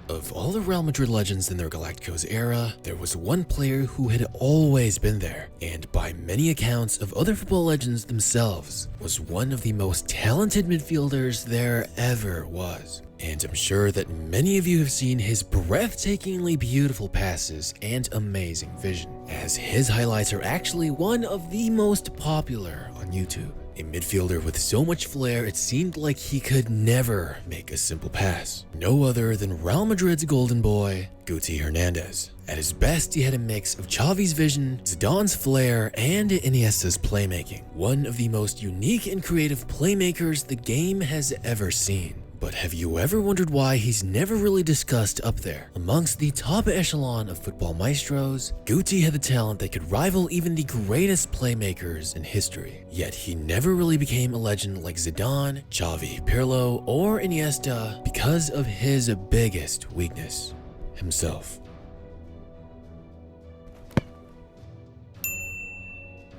Of all the Real Madrid legends in their Galacticos era, there was one player who had always been there, and by many accounts of other football legends themselves, was one of the most talented midfielders there ever was. And I'm sure that many of you have seen his breathtakingly beautiful passes and amazing vision, as his highlights are actually one of the most popular on YouTube. A midfielder with so much flair, it seemed like he could never make a simple pass. No other than Real Madrid's golden boy, Guti Hernandez. At his best, he had a mix of Xavi's vision, Zidane's flair, and Iniesta's playmaking. One of the most unique and creative playmakers the game has ever seen. But have you ever wondered why he's never really discussed up there? Amongst the top echelon of football maestros, Guti had the talent that could rival even the greatest playmakers in history. Yet he never really became a legend like Zidane, Xavi, Pirlo, or Iniesta because of his biggest weakness: himself.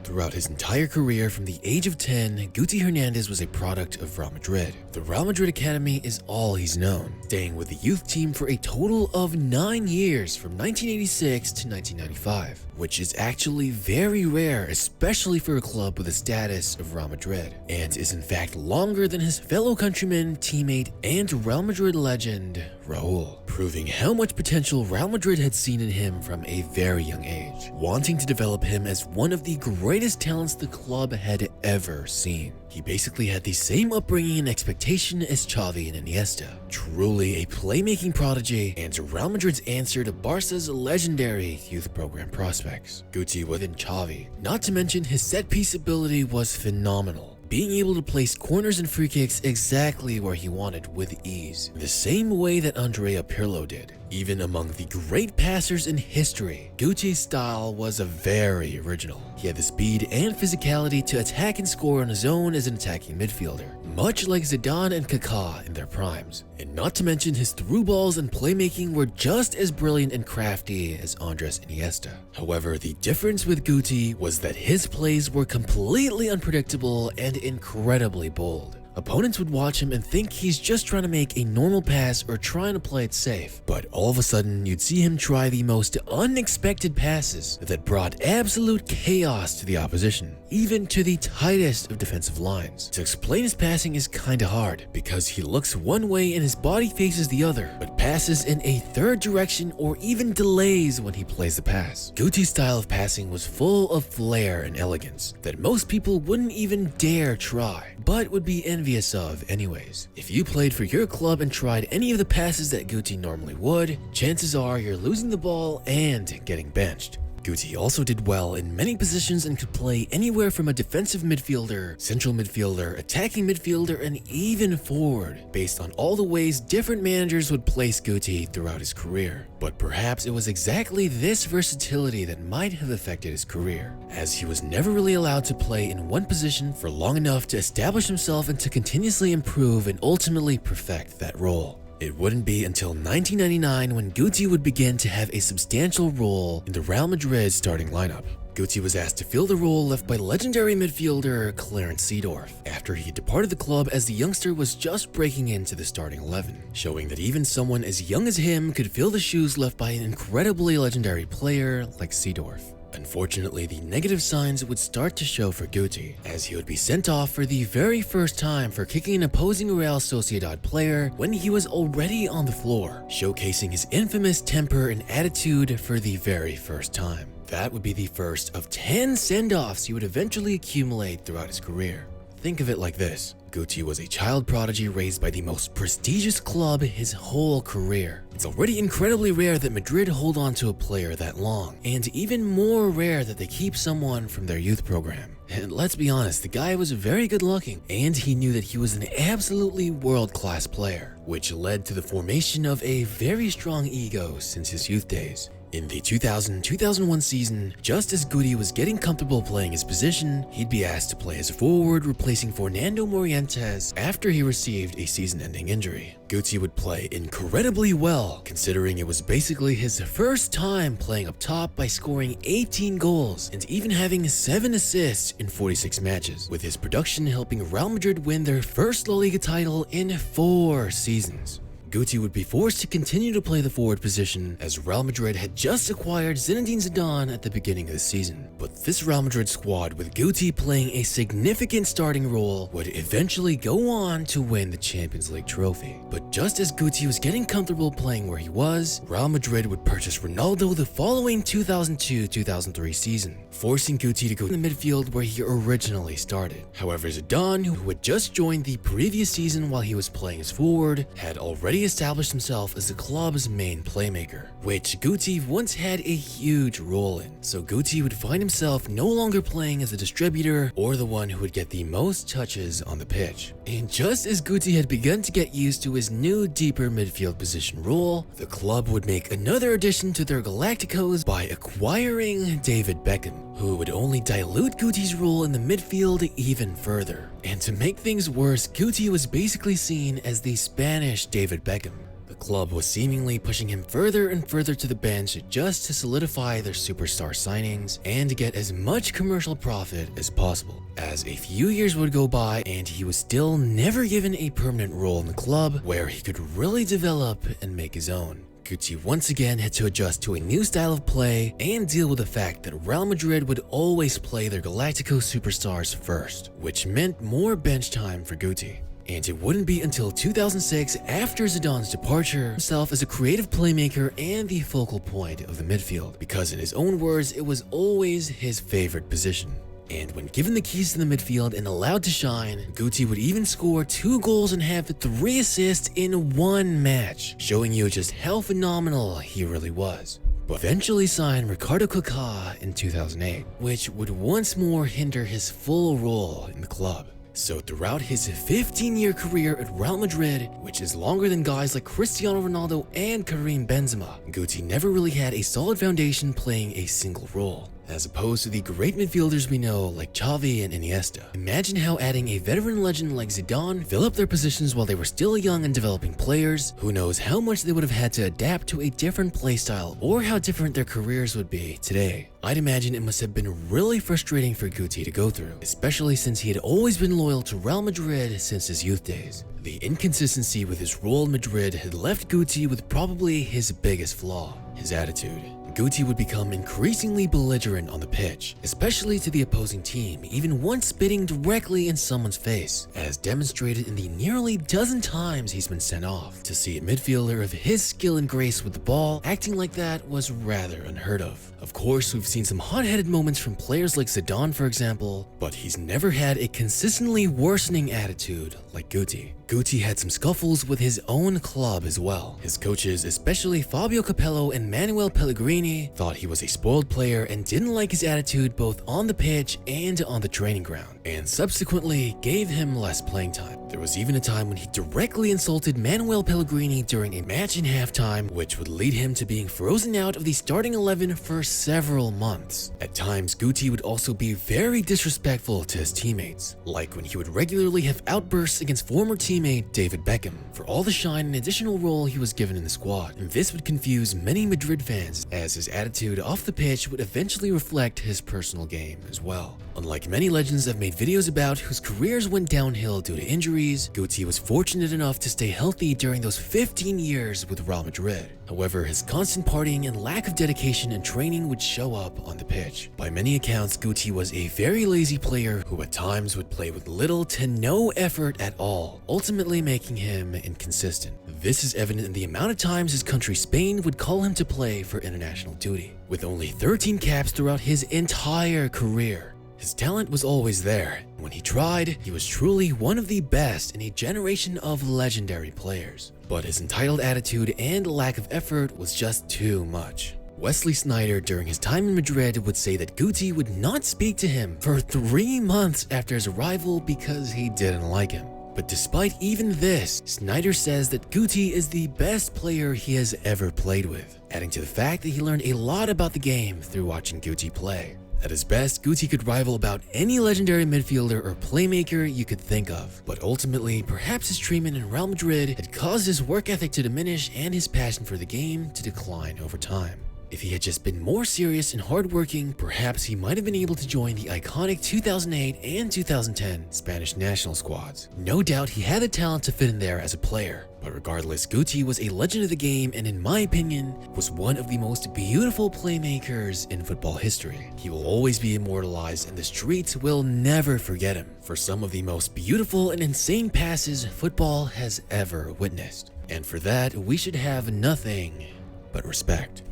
Throughout his entire career from the age of 10, Guti Hernandez was a product of Real Madrid. The Real Madrid Academy is all he's known, staying with the youth team for a total of 9 years from 1986 to 1995, which is actually very rare, especially for a club with the status of Real Madrid, and is in fact longer than his fellow countryman, teammate, and Real Madrid legend, Raul, proving how much potential Real Madrid had seen in him from a very young age, wanting to develop him as one of the greatest talents the club had ever seen. He basically had the same upbringing and expectation as Xavi and Iniesta, truly a playmaking prodigy and Real Madrid's answer to Barca's legendary youth program prospects. Guti within Xavi, not to mention his set-piece ability was phenomenal, being able to place corners and free kicks exactly where he wanted with ease, the same way that Andrea Pirlo did. Even among the great passers in history, Guti's style was very original. He had the speed and physicality to attack and score on his own as an attacking midfielder, much like Zidane and Kaká in their primes. And not to mention his through balls and playmaking were just as brilliant and crafty as Andres Iniesta. However, the difference with Guti was that his plays were completely unpredictable and incredibly bold. Opponents would watch him and think he's just trying to make a normal pass or trying to play it safe. But all of a sudden, you'd see him try the most unexpected passes that brought absolute chaos to the opposition, even to the tightest of defensive lines. To explain his passing is kinda hard, because he looks one way and his body faces the other, but passes in a third direction or even delays when he plays the pass. Guti's style of passing was full of flair and elegance that most people wouldn't even dare try, but would be envious of anyways. If you played for your club and tried any of the passes that Guti normally would, chances are you're losing the ball and getting benched. Guti also did well in many positions and could play anywhere from a defensive midfielder, central midfielder, attacking midfielder, and even forward, based on all the ways different managers would place Guti throughout his career. But perhaps it was exactly this versatility that might have affected his career, as he was never really allowed to play in one position for long enough to establish himself and to continuously improve and ultimately perfect that role. It wouldn't be until 1999 when Guti would begin to have a substantial role in the Real Madrid starting lineup. Guti was asked to fill the role left by legendary midfielder Clarence Seedorf after he departed the club, as the youngster was just breaking into the starting 11, showing that even someone as young as him could fill the shoes left by an incredibly legendary player like Seedorf. Unfortunately, the negative signs would start to show for Guti, as he would be sent off for the very first time for kicking an opposing Real Sociedad player when he was already on the floor, showcasing his infamous temper and attitude for the very first time. That would be the first of 10 send-offs he would eventually accumulate throughout his career. Think of it like this: Guti was a child prodigy raised by the most prestigious club his whole career. It's already incredibly rare that Madrid hold on to a player that long, and even more rare that they keep someone from their youth program. And let's be honest, the guy was very good looking, and he knew that he was an absolutely world-class player, which led to the formation of a very strong ego since his youth days. In the 2000-2001 season, just as Guti was getting comfortable playing his position, he'd be asked to play as a forward, replacing Fernando Morientes after he received a season-ending injury. Guti would play incredibly well, considering it was basically his first time playing up top, by scoring 18 goals and even having 7 assists in 46 matches, with his production helping Real Madrid win their first La Liga title in 4 seasons. Guti would be forced to continue to play the forward position as Real Madrid had just acquired Zinedine Zidane at the beginning of the season. But this Real Madrid squad with Guti playing a significant starting role would eventually go on to win the Champions League trophy. But just as Guti was getting comfortable playing where he was, Real Madrid would purchase Ronaldo the following 2002-2003 season, forcing Guti to go in the midfield where he originally started. However, Zidane, who had just joined the previous season while he was playing as forward, had already established himself as the club's main playmaker, which Guti once had a huge role in. So Guti would find himself no longer playing as a distributor or the one who would get the most touches on the pitch. And just as Guti had begun to get used to his new deeper midfield position role, the club would make another addition to their Galacticos by acquiring David Beckham, who would only dilute Guti's role in the midfield even further. And to make things worse, Guti was basically seen as the Spanish David Beckham. The club was seemingly pushing him further and further to the bench just to solidify their superstar signings and to get as much commercial profit as possible. As a few years would go by and he was still never given a permanent role in the club where he could really develop and make his own. Guti once again had to adjust to a new style of play and deal with the fact that Real Madrid would always play their Galactico superstars first, which meant more bench time for Guti. And it wouldn't be until 2006, after Zidane's departure, himself as a creative playmaker and the focal point of the midfield, because in his own words, it was always his favorite position. And when given the keys to the midfield and allowed to shine, Guti would even score 2 goals and have 3 assists in one match, showing you just how phenomenal he really was. But eventually signed Ricardo Kaká in 2008, which would once more hinder his full role in the club. So throughout his 15-year career at Real Madrid, which is longer than guys like Cristiano Ronaldo and Karim Benzema, Guti never really had a solid foundation playing a single role, as opposed to the great midfielders we know like Xavi and Iniesta. Imagine how adding a veteran legend like Zidane fill up their positions while they were still young and developing players. Who knows how much they would have had to adapt to a different playstyle or how different their careers would be today. I'd imagine it must have been really frustrating for Guti to go through, especially since he had always been loyal to Real Madrid since his youth days. The inconsistency with his role in Madrid had left Guti with probably his biggest flaw, his attitude. Guti would become increasingly belligerent on the pitch, especially to the opposing team, even once spitting directly in someone's face, as demonstrated in the nearly dozen times he's been sent off. To see a midfielder of his skill and grace with the ball acting like that was rather unheard of. Of course, we've seen some hot-headed moments from players like Zidane, for example, but he's never had a consistently worsening attitude like Guti. Guti had some scuffles with his own club as well. His coaches, especially Fabio Capello and Manuel Pellegrini, thought he was a spoiled player and didn't like his attitude both on the pitch and on the training ground, and subsequently gave him less playing time. There was even a time when he directly insulted Manuel Pellegrini during a match in halftime, which would lead him to being frozen out of the starting 11 for several months. At times, Guti would also be very disrespectful to his teammates, like when he would regularly have outbursts against former teammate David Beckham for all the shine and additional role he was given in the squad. And this would confuse many Madrid fans, as his attitude off the pitch would eventually reflect his personal game as well. Unlike many legends I've made videos about whose careers went downhill due to injuries, Guti was fortunate enough to stay healthy during those 15 years with Real Madrid. However, his constant partying and lack of dedication and training would show up on the pitch. By many accounts, Guti was a very lazy player who at times would play with little to no effort at all, ultimately making him inconsistent. This is evident in the amount of times his country Spain would call him to play for international duty. With only 13 caps throughout his entire career, his talent was always there. When he tried, he was truly one of the best in a generation of legendary players. But his entitled attitude and lack of effort was just too much. Wesley Sneijder, during his time in Madrid, would say that Guti would not speak to him for 3 months after his arrival because he didn't like him. But despite even this, Sneijder says that Guti is the best player he has ever played with, adding to the fact that he learned a lot about the game through watching Guti play. At his best, Guti could rival about any legendary midfielder or playmaker you could think of, but ultimately, perhaps his treatment in Real Madrid had caused his work ethic to diminish and his passion for the game to decline over time. If he had just been more serious and hardworking, perhaps he might have been able to join the iconic 2008 and 2010 Spanish national squads. No doubt he had the talent to fit in there as a player. But regardless, Guti was a legend of the game and in my opinion, was one of the most beautiful playmakers in football history. He will always be immortalized and the streets will never forget him for some of the most beautiful and insane passes football has ever witnessed. And for that, we should have nothing but respect.